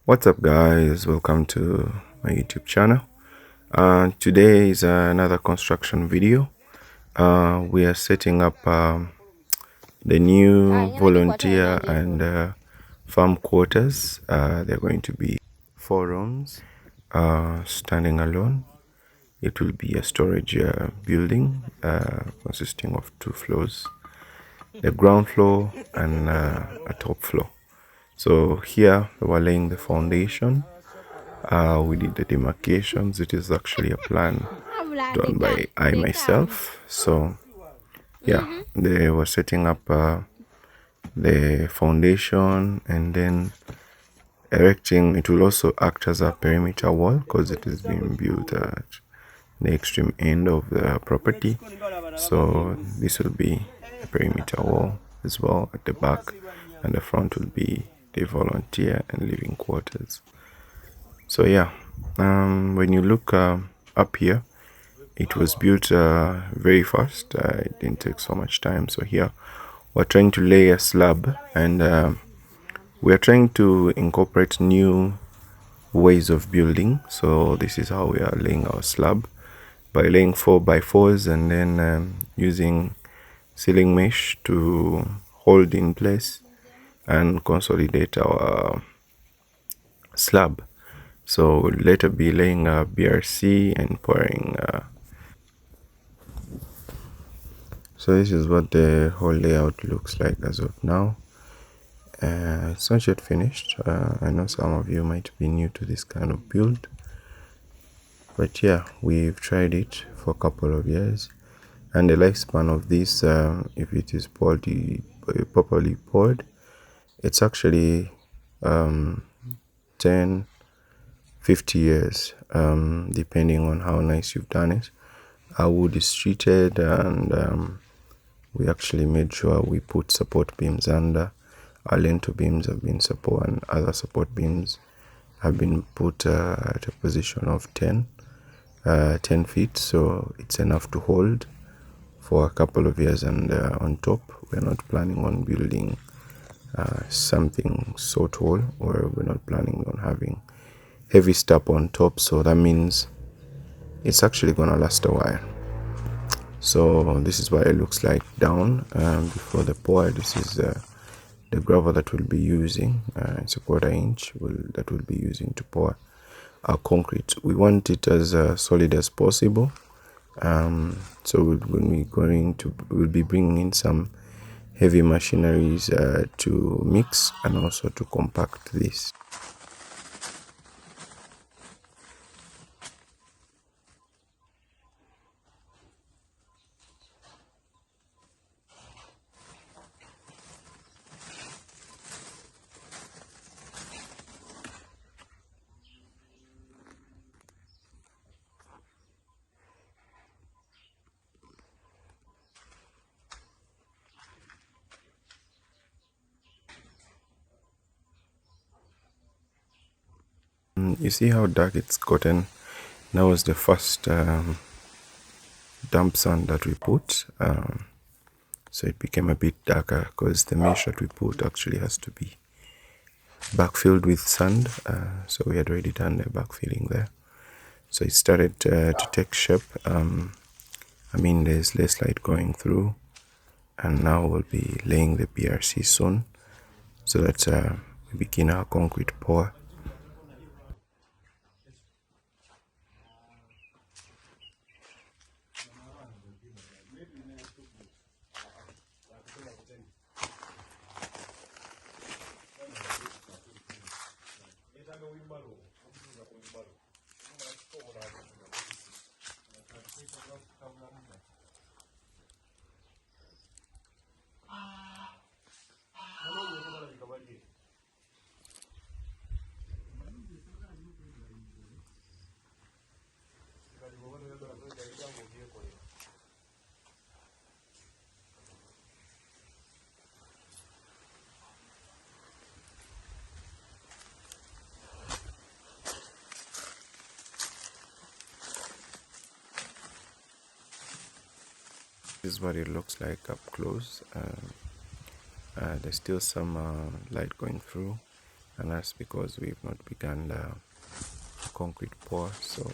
What's up, guys? Welcome to my YouTube channel. Today is another construction video. We are setting up the new volunteer and farm quarters. They're going to be 4 rooms, standing alone. It will be a storage building consisting of 2 floors, a ground floor and a top floor. So here we're laying the foundation. We did the demarcations. It is actually a plan done by I myself. So yeah, they were setting up the foundation and then erecting. It will also act as a perimeter wall because it is being built at the extreme end of the property. So this will be a perimeter wall as well at the back, and the front will be the volunteer and living quarters. So yeah, when you look up here, it was built very fast. It didn't take so much time. So here we're trying to lay a slab, and we're trying to incorporate new ways of building. So this is how we are laying our slab, by laying 4x4s and then using ceiling mesh to hold in place and consolidate our slab. So we'll later be laying a BRC and pouring. So this is what the whole layout looks like as of now. It's not yet finished. I know some of you might be new to this kind of build, but yeah, we've tried it for a couple of years, and the lifespan of this, if it is properly poured, it's actually 10 50 years, depending on how nice you've done it. Our wood is treated, and we actually made sure we put support beams under. Our lintel beams have been support, and other support beams have been put at a position of 10 feet, so it's enough to hold for a couple of years. And on top, we're not planning on building something so tall, or we're not planning on having heavy stuff on top, so that means it's actually gonna last a while. So this is what it looks like down before the pour. This is the gravel that we'll be using. It's a 1/4 inch that we'll be using to pour our concrete. We want it as solid as possible. So we'll be bringing in some heavy machineries to mix and also to compact this. You see how dark it's gotten? That was the first damp sand that we put, so it became a bit darker because the mesh that we put actually has to be backfilled with sand. So we had already done the backfilling there, so it started to take shape. There's less light going through, and now we'll be laying the BRC soon, so that we begin our concrete pour. This is what it looks like up close. There's still some light going through, and that's because we've not begun the concrete pour. So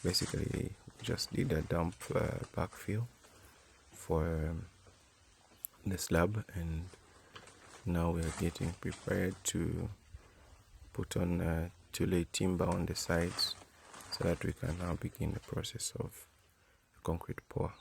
basically we just did a dump backfill for the slab, and now we are getting prepared to put on to lay timber on the sides so that we can now begin the process of the concrete pour.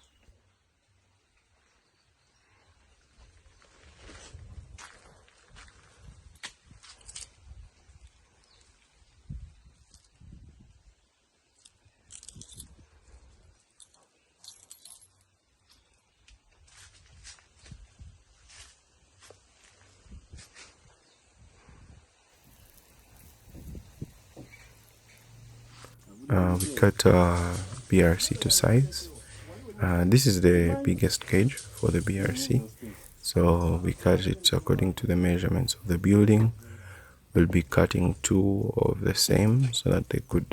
We cut BRC to size. This is the biggest cage for the BRC, so we cut it according to the measurements of the building. We'll be cutting two of the same so that they could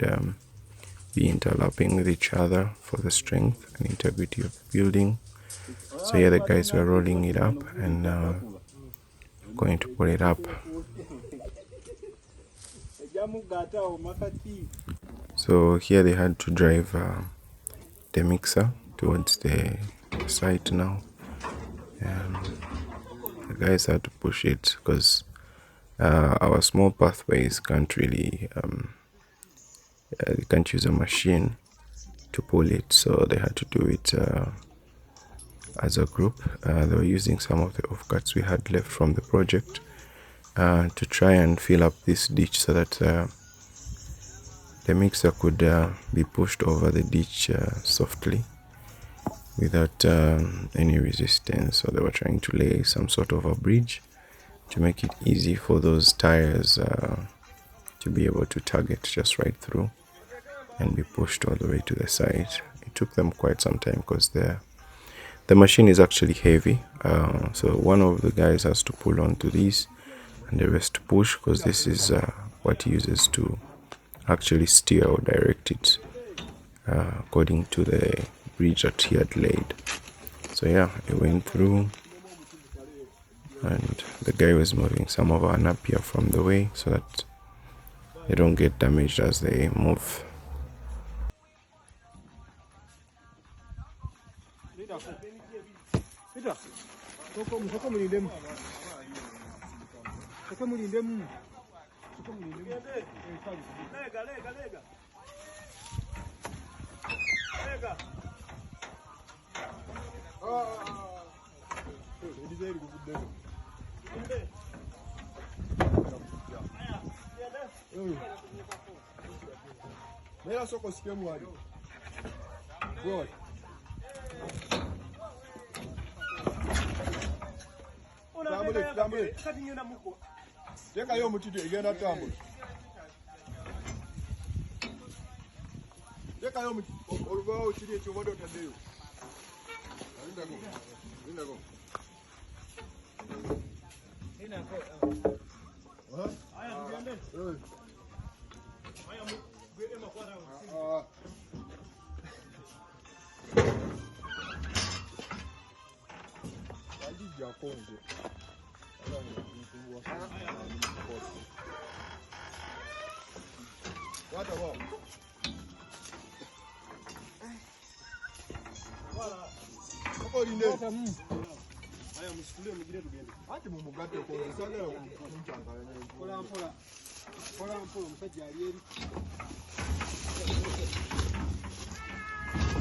be interlapping with each other for the strength and integrity of the building. So here the guys were rolling it up and going to put it up. So here they had to drive the mixer towards the site now, and the guys had to push it because our small pathways can't really they can't use a machine to pull it, so they had to do it as a group. They were using some of the offcuts we had left from the project to try and fill up this ditch so that the mixer could be pushed over the ditch softly without any resistance. So they were trying to lay some sort of a bridge to make it easy for those tires to be able to target just right through and be pushed all the way to the side. It took them quite some time because the machine is actually heavy, so one of the guys has to pull onto this and the rest to push, because this is what he uses to actually steer or direct it according to the bridge that he had laid. So yeah, it went through, and the guy was moving some of our napier from the way so that they don't get damaged as they move.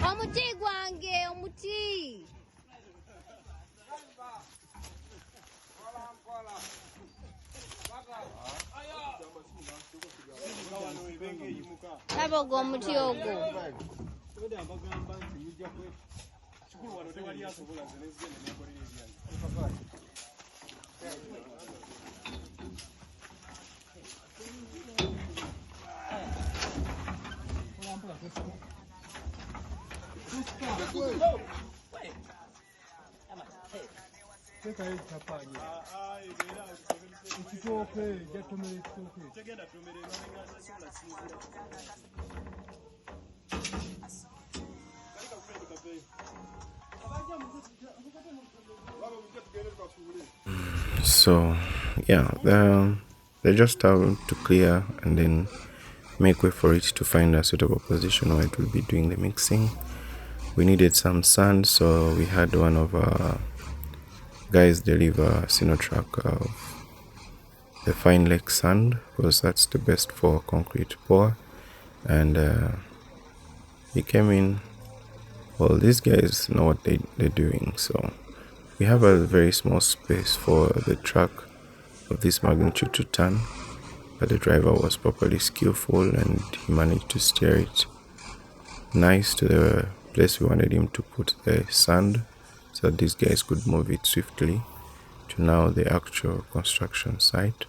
Omuti gwange, omuti. Laba ogwo omuti ogwo. So yeah, they just have to clear and then make way for it to find a suitable position where it will be doing the mixing. We needed some sand, so we had one of our guys deliver a Sinotrack of the fine lake sand, because that's the best for concrete pour. And he came in. Well, these guys know what they're doing, so we have a very small space for the truck of this magnitude to turn, but the driver was properly skillful and he managed to steer it nice to the place we wanted him to put the sand, so that these guys could move it swiftly to now the actual construction site.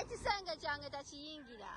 ekisenge kyange takiyingira.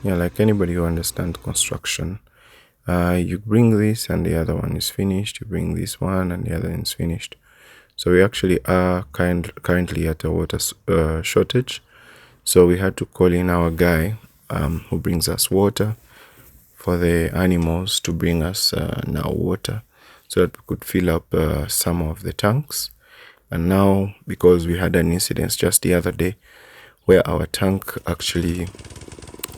Yeah, like anybody who understands construction, you bring this and the other one is finished, you bring this one and the other one is finished. So we actually are currently at a water shortage, so we had to call in our guy who brings us water for the animals to bring us now water, so that we could fill up some of the tanks. And now, because we had an incident just the other day where our tank actually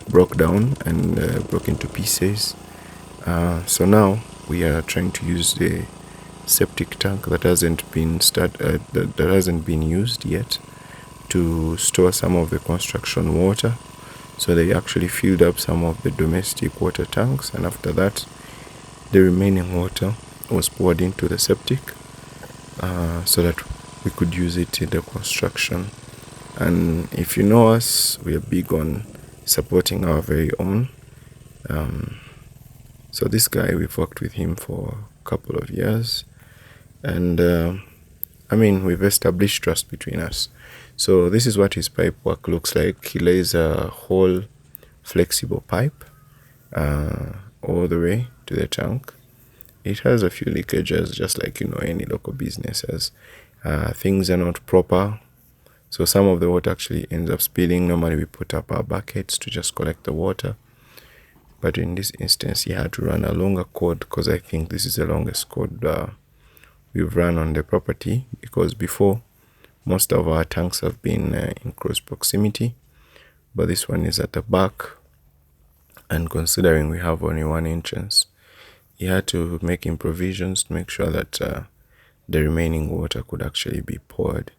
broke down and broke into pieces, so now we are trying to use the septic tank that hasn't been used yet to store some of the construction water. So they actually filled up some of the domestic water tanks, and after that the remaining water was poured into the septic so that we could use it in the construction. And if you know us, we are big on supporting our very own. So this guy, we've worked with him for a couple of years, and I mean, we've established trust between us. So this is what his pipe work looks like. He lays a whole flexible pipe all the way to the tank. It has a few leakages, just like, you know, any local businesses. Things are not proper, so some of the water actually ends up spilling. Normally we put up our buckets to just collect the water, but in this instance he had to run a longer cord, because I think this is the longest cord we've run on the property, because before most of our tanks have been in close proximity, but this one is at the back, and considering we have only one entrance, he had to make provisions to make sure that the remaining water could actually be poured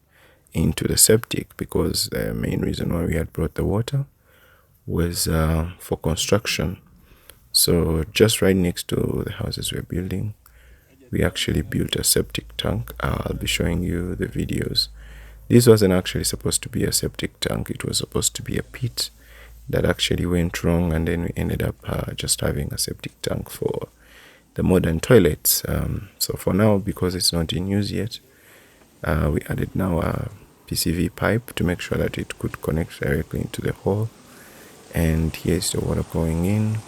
into the septic, because the main reason why we had brought the water was for construction. So just right next to the houses we're building, we actually built a septic tank. I'll be showing you the videos. This wasn't actually supposed to be a septic tank. It was supposed to be a pit that actually went wrong, and then we ended up just having a septic tank for the modern toilets. So for now, because it's not in use yet, we added now a PCV pipe to make sure that it could connect directly into the hole. And here's the water going in.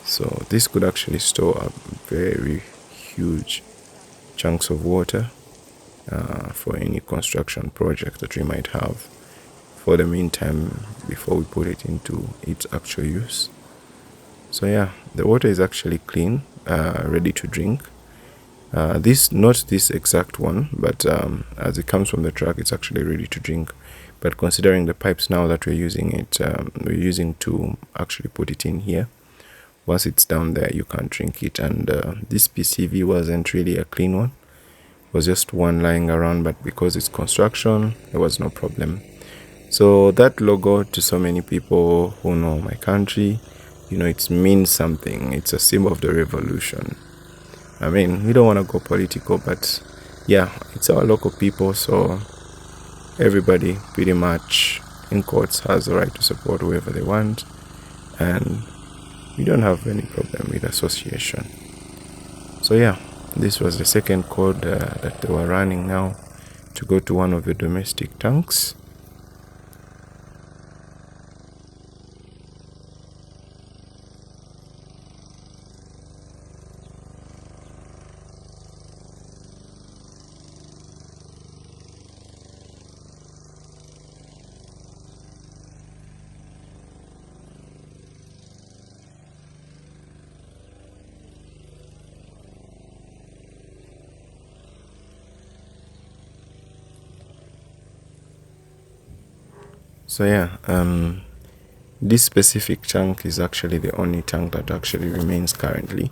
So this could actually store up very huge chunks of water for any construction project that we might have for the meantime before we put it into its actual use. So yeah, the water is actually clean, ready to drink. Not this exact one, but as it comes from the truck, it's actually ready to drink. But considering the pipes now that we're using to actually put it in here, once it's down there, you can't drink it. And this PCV wasn't really a clean one. It was just one lying around, but because it's construction, there was no problem. So that logo, to so many people who know my country, it means something. It's a symbol of the revolution. I mean, we don't want to go political, but yeah, it's our local people, so everybody pretty much in quotes has the right to support whoever they want, and we don't have any problem with association. So yeah, this was the second code that they were running now to go to one of the domestic tanks. So yeah, this specific tank is actually the only tank that actually remains currently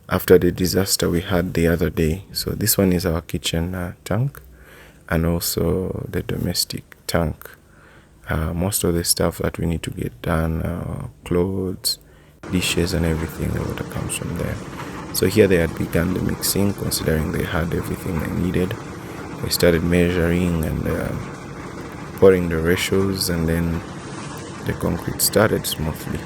after the disaster we had the other day. So this one is our kitchen tank, and also the domestic tank. Most of the stuff that we need to get done, clothes, dishes and everything, the water comes from there. So here they had begun the mixing, considering they had everything they needed. They started measuring and pouring the ratios, and then the concrete started smoothly.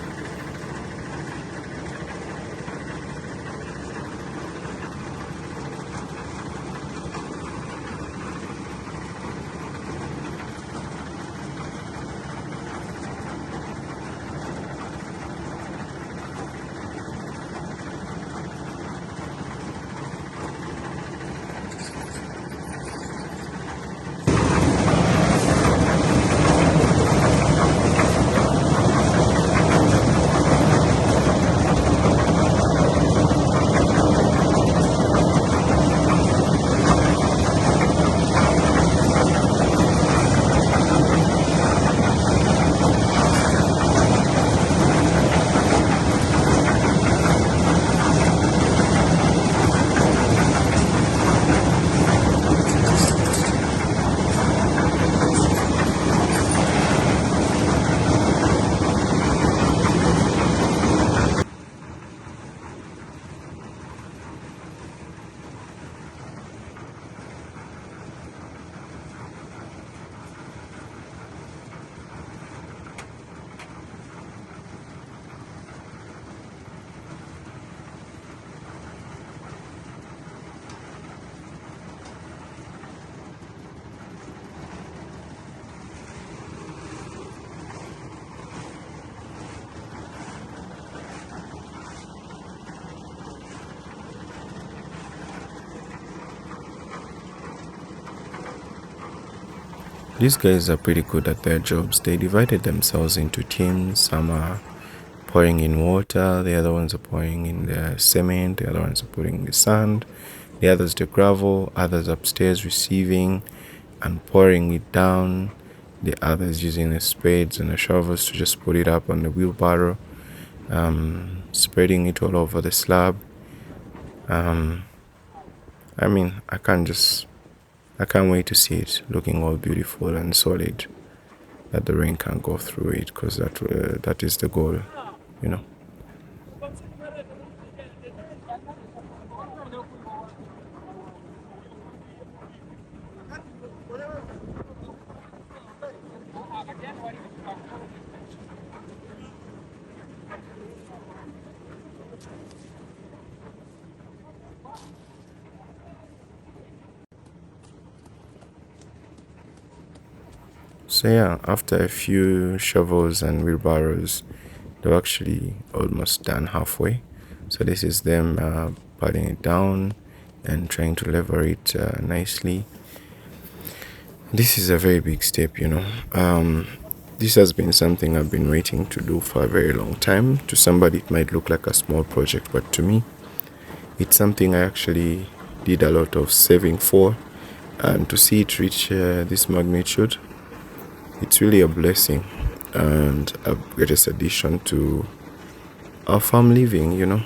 These guys are pretty good at their jobs. They divided themselves into teams. Some are pouring in water, the other ones are pouring in the cement, the other ones are putting the sand, the others the gravel, others upstairs receiving and pouring it down, the others using the spades and the shovels to just put it up on the wheelbarrow, spreading it all over the slab. I mean, I can't wait to see it looking all beautiful and solid, that the rain can't go through it, because that is the goal, you know. So yeah, after a few shovels and wheelbarrows, they're actually almost done halfway. So this is them patting it down and trying to level it nicely. This is a very big step, you know. This has been something I've been waiting to do for a very long time. To somebody, it might look like a small project, but to me, it's something I actually did a lot of saving for. And to see it reach this magnitude, it's really a blessing and a greatest addition to our farm living, you know.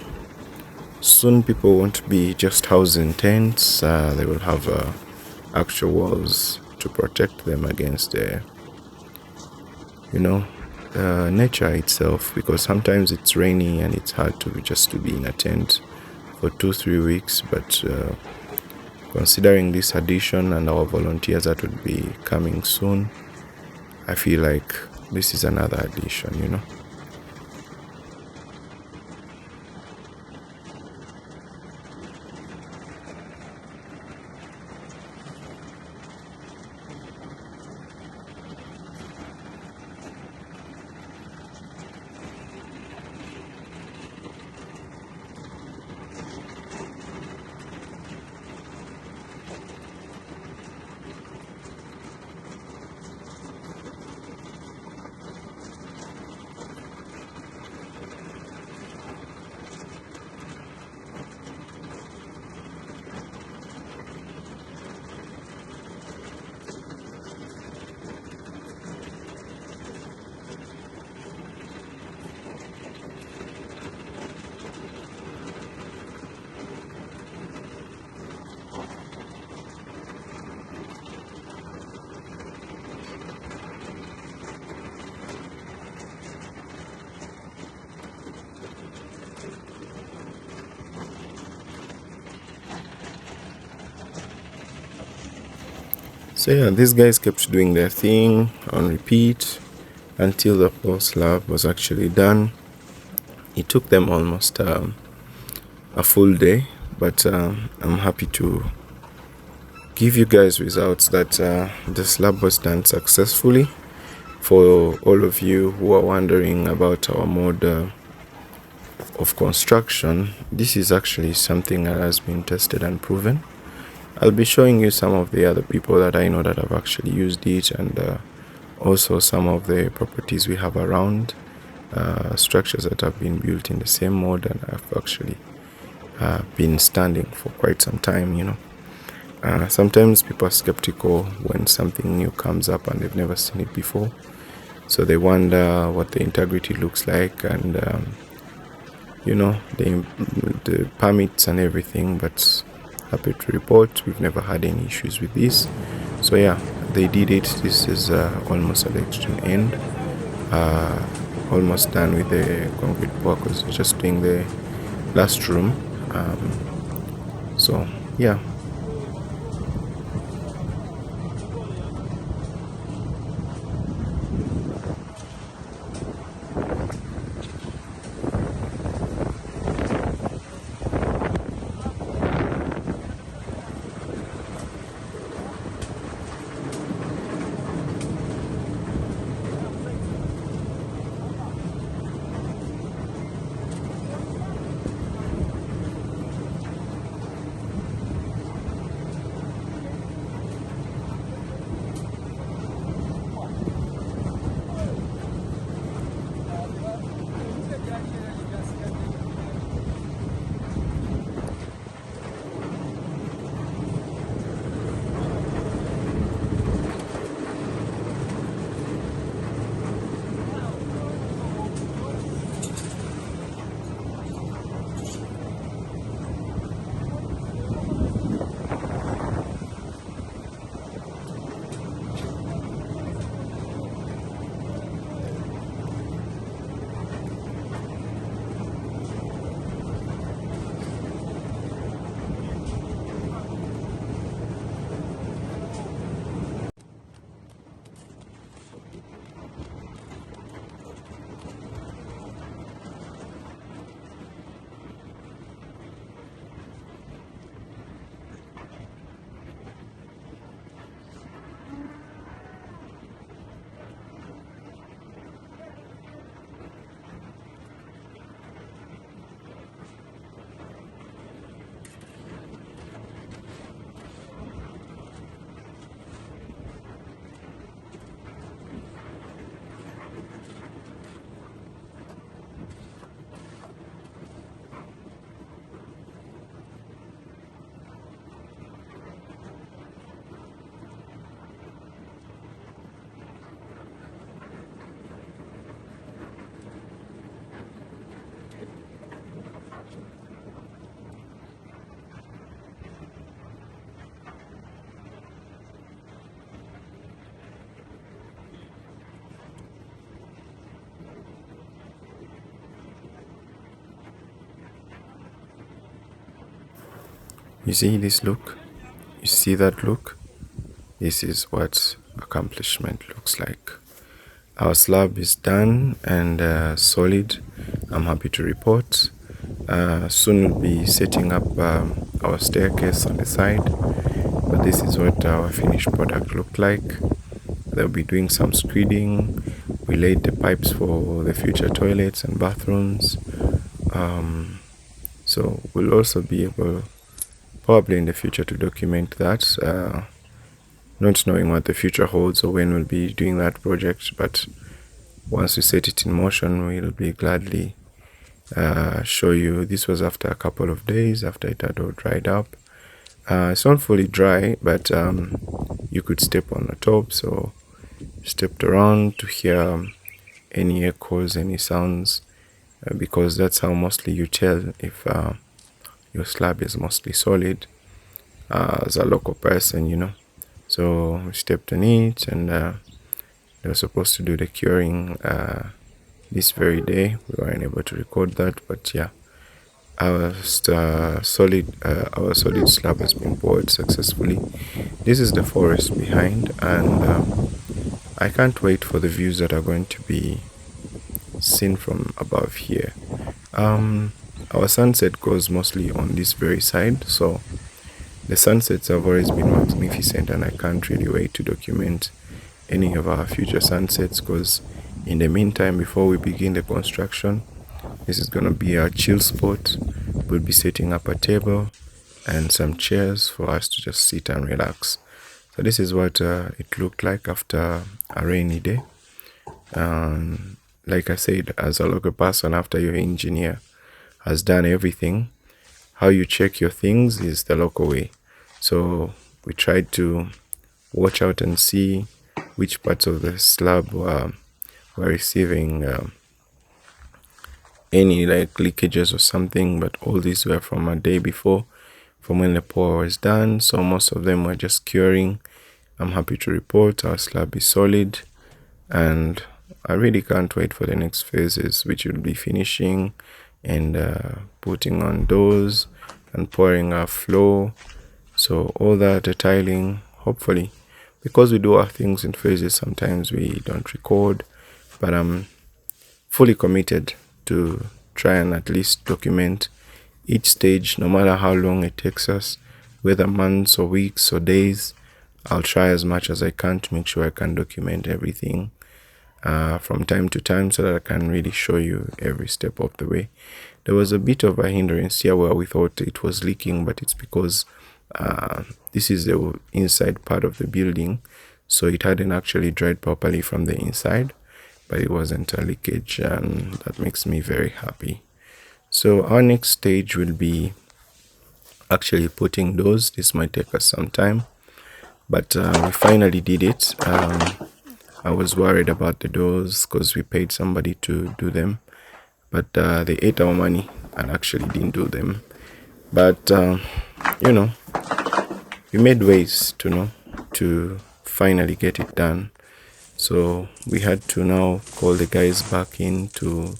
Soon people won't be just housing tents, they will have actual walls to protect them against nature itself, because sometimes it's rainy and it's hard to be in a tent for 2-3 weeks. But considering this addition and our volunteers that would be coming soon, I feel like this is another addition, you know. So yeah, these guys kept doing their thing on repeat until the whole slab was actually done. It took them almost a full day, but I'm happy to give you guys results that the slab was done successfully. For all of you who are wondering about our mode of construction, this is actually something that has been tested and proven. I'll be showing you some of the other people that I know that have actually used it, and also some of the properties we have around, structures that have been built in the same mode and have actually been standing for quite some time, you know. Sometimes people are skeptical when something new comes up and they've never seen it before, so they wonder what the integrity looks like, and the permits and everything. But happy to report we've never had any issues with this. So yeah, they did it. This is almost at the extreme end, almost done with the concrete block. Was just doing the last room. So yeah. You see this look? You see that look? This is what accomplishment looks like. Our slab is done and solid. I'm happy to report. Soon we'll be setting up our staircase on the side, but this is what our finished product looked like. They'll be doing some screeding. We laid the pipes for the future toilets and bathrooms. So we'll also be able, probably in the future, to document that, not knowing what the future holds or when we'll be doing that project, but once we set it in motion, we'll be gladly show you. This was after a couple of days after it had all dried up. It's not fully dry, but you could step on the top, so stepped around to hear any echoes, any sounds, because that's how mostly you tell if your slab is mostly solid, as a local person, you know. So we stepped on it, and they were supposed to do the curing this very day. We weren't able to record that, but yeah, our solid slab has been poured successfully. This is the forest behind, and I can't wait for the views that are going to be seen from above here. Our sunset goes mostly on this very side, so the sunsets have always been magnificent, and I can't really wait to document any of our future sunsets, because in the meantime, before we begin the construction, this is gonna be our chill spot. We'll be setting up a table and some chairs for us to just sit and relax. So this is what it looked like after a rainy day. Like I said, as a local person, after your engineer has done everything, how you check your things is the local way. So we tried to watch out and see which parts of the slab were receiving any like leakages or something, but all these were from a day before, from when the pour was done. So most of them were just curing. I'm happy to report our slab is solid, and I really can't wait for the next phases, which will be finishing and putting on doors and pouring our floor. So all that, the tiling, hopefully, because we do our things in phases, sometimes we don't record, but I'm fully committed to try and at least document each stage, no matter how long it takes us, whether months or weeks or days. I'll try as much as I can to make sure I can document everything from time to time, so that I can really show you every step of the way. There was a bit of a hindrance here where we thought it was leaking, but it's because this is the inside part of the building, so it hadn't actually dried properly from the inside, but it wasn't a leakage, and that makes me very happy. So our next stage will be actually putting doors. This might take us some time, but we finally did it. I was worried about the doors because we paid somebody to do them, but they ate our money and actually didn't do them. But you know, we made ways to finally get it done. So we had to now call the guys back in to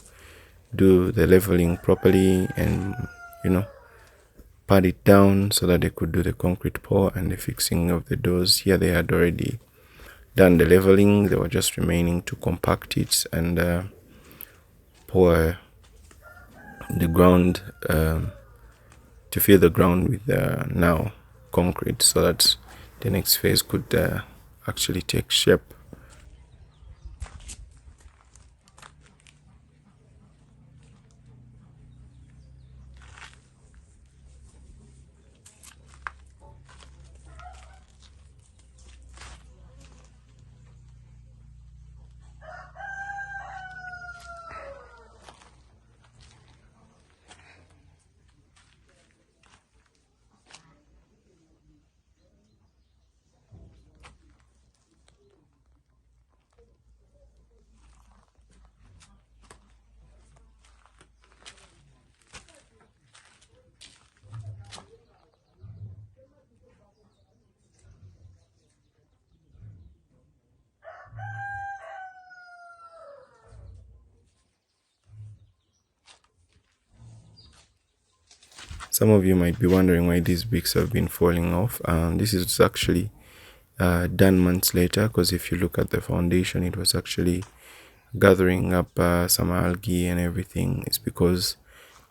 do the leveling properly and pad it down so that they could do the concrete pour and the fixing of the doors. Here they had already done the leveling. They were just remaining to compact it and pour the ground, to fill the ground with now concrete, so that the next phase could actually take shape. Some of you might be wondering why these bricks have been falling off. This is actually done months later, because if you look at the foundation, it was actually gathering up some algae and everything. It's because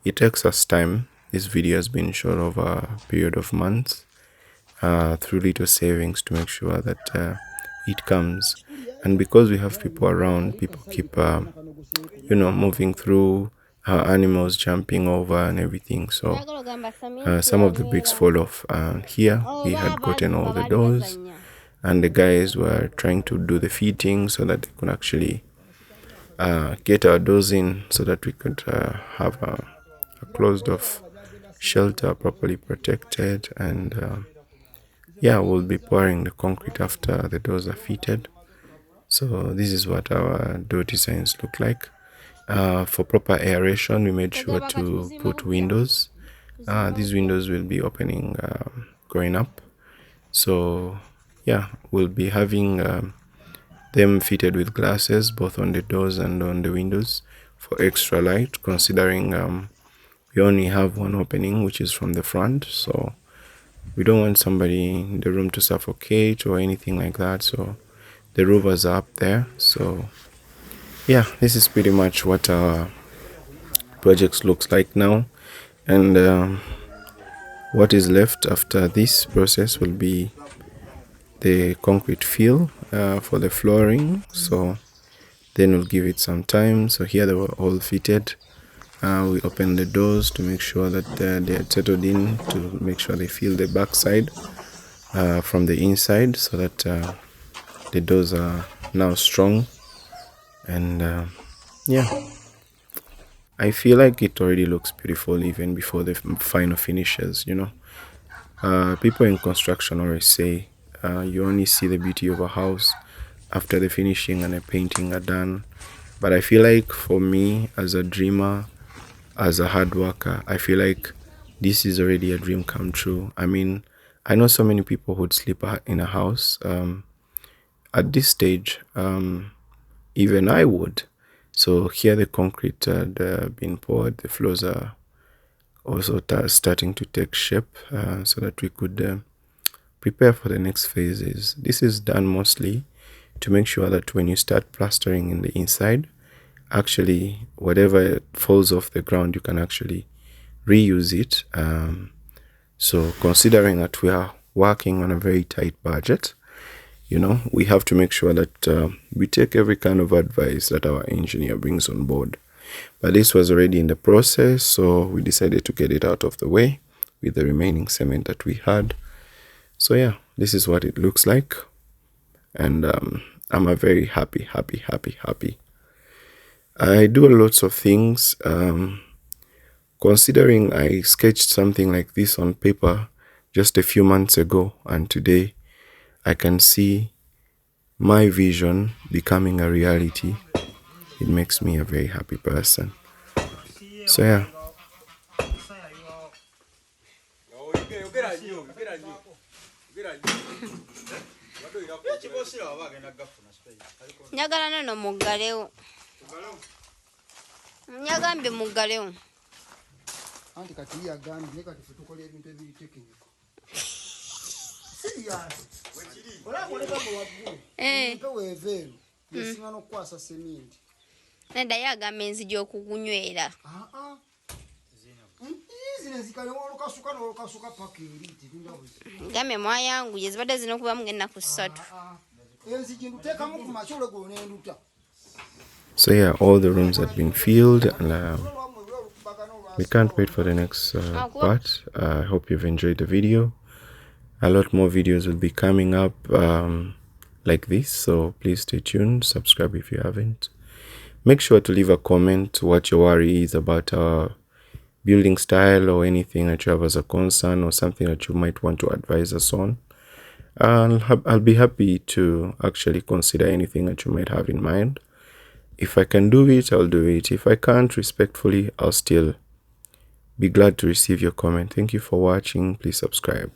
it takes us time. This video has been shot over a period of months through little savings to make sure that it comes. And because we have people around, people keep moving through, animals jumping over and everything, so some of the bricks fall off. Here we had gotten all the doors, and the guys were trying to do the fitting so that they could actually get our doors in, so that we could have a closed off shelter, properly protected. And yeah, we'll be pouring the concrete after the doors are fitted. So this is what our door designs look like. For proper aeration, we made sure to put windows. These windows will be opening going up. So yeah, we'll be having them fitted with glasses both on the doors and on the windows for extra light, considering we only have one opening, which is from the front. So we don't want somebody in the room to suffocate or anything like that. So the roofers are up there. So yeah, this is pretty much what our project looks like now. And what is left after this process will be the concrete fill for the flooring. So then we'll give it some time. So here they were all fitted. We opened the doors to make sure that they are settled in, to make sure they feel the backside from the inside, so that the doors are now strong. And yeah, I feel like it already looks beautiful even before the final finishes. People in construction always say you only see the beauty of a house after the finishing and the painting are done. But I feel like for me, as a dreamer, as a hard worker, I feel like this is already a dream come true. I mean, I know so many people who'd sleep in a house. At this stage, even I would. So here the concrete had been poured. The floors are also starting to take shape, so that we could prepare for the next phases. This is done mostly to make sure that when you start plastering in the inside, actually whatever falls off the ground, you can actually reuse it. So considering that we are working on a very tight budget, we have to make sure that we take every kind of advice that our engineer brings on board. But this was already in the process, so we decided to get it out of the way with the remaining cement that we had. So yeah, this is what it looks like. And I'm a very happy. I do lots of things. Considering I sketched something like this on paper just a few months ago, and today I can see my vision becoming a reality, it makes me a very happy person. So yeah. Njagala nono muggalewo. Nyagambye muggalewo. Anti kati yagambye kati ffe tukola ebintu ebiri tekiniko. Serious. Olakoleka bwaggulu. Mpe weeveero. Yesinga n'okukwasa seminti. Nedda yagamba enzija okugunywera. Zino zikale olukasuka n'olukasuka paka eri tirinda bwe. Ngambe mwayangu ye zibadde zino okubamu ng'ennaku 3. Enzigi nduteekamu ku makya gwo n'enduta. So yeah, all the rooms have been filled, and we can't wait for the next part. I hope you've enjoyed the video. A lot more videos will be coming up like this, so please stay tuned. Subscribe if you haven't. Make sure to leave a comment what your worry is about our building style, or anything that you have as a concern, or something that you might want to advise us on. I'll be happy to actually consider anything that you might have in mind. If I can do it, I'll do it. If I can't, respectfully, I'll still be glad to receive your comment. Thank you for watching. Please subscribe.